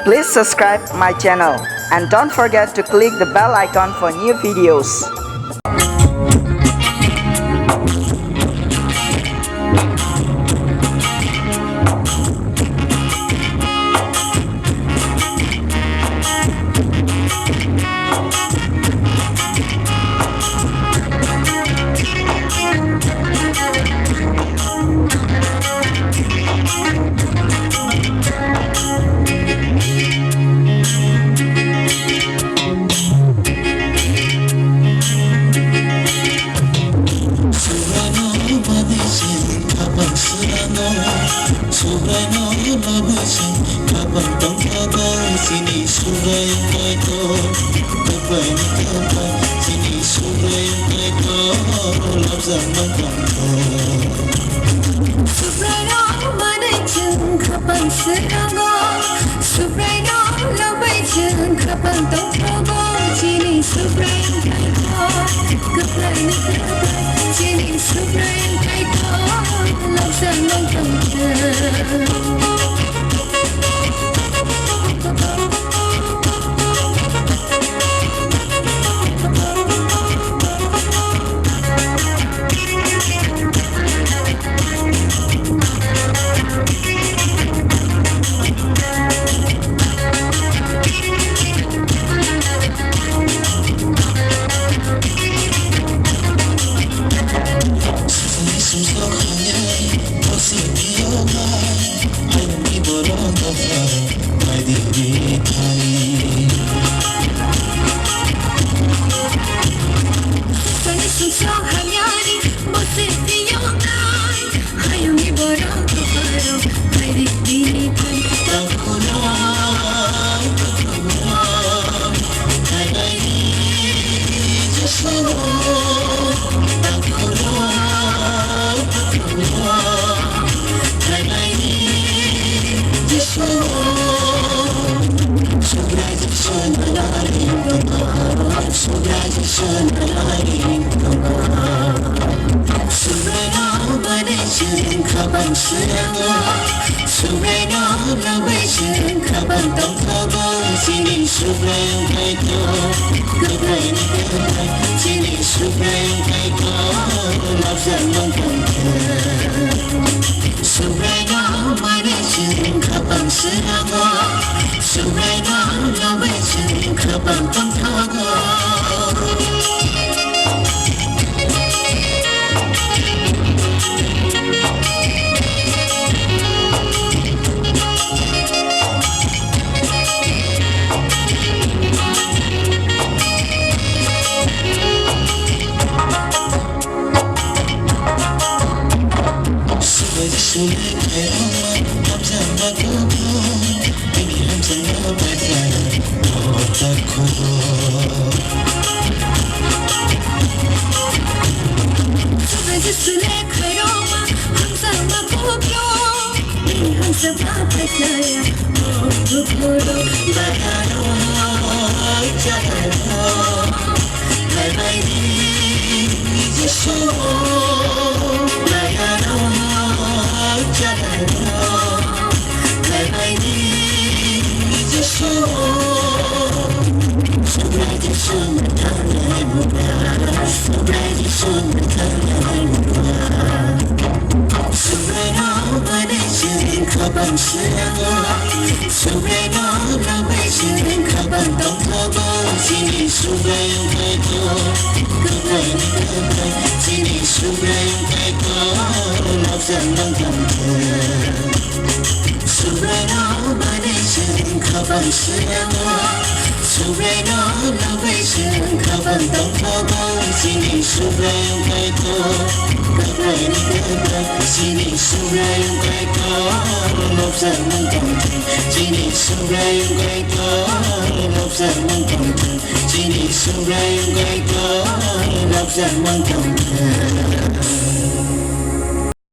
Please subscribe my channel and don't forget to click the bell icon for new videos. Chini Subrai no Banik kapang serango, Subrai no Lobui kapang tobui, Chini Subrai Banik Chini Subrai Lamsogo. Kapang serango, Subrai no Lobui kapang tobui, Chini Subrai Chini Subrai Lamsogo. Subrai no Banik kapang serango, Subrai no Lobui kapang tobui. Kapang serango, Subrai no Lobui kapang tobui, Chini Subrai Chini Subrai Lamsogo. Subrai no Banik kapang serango, Subrai no Lobui kapang tobui, Chini Subrai Chini Subrai Lamsogo. Chini Subrai Lamsogo. Chini Subrai Lamsogo.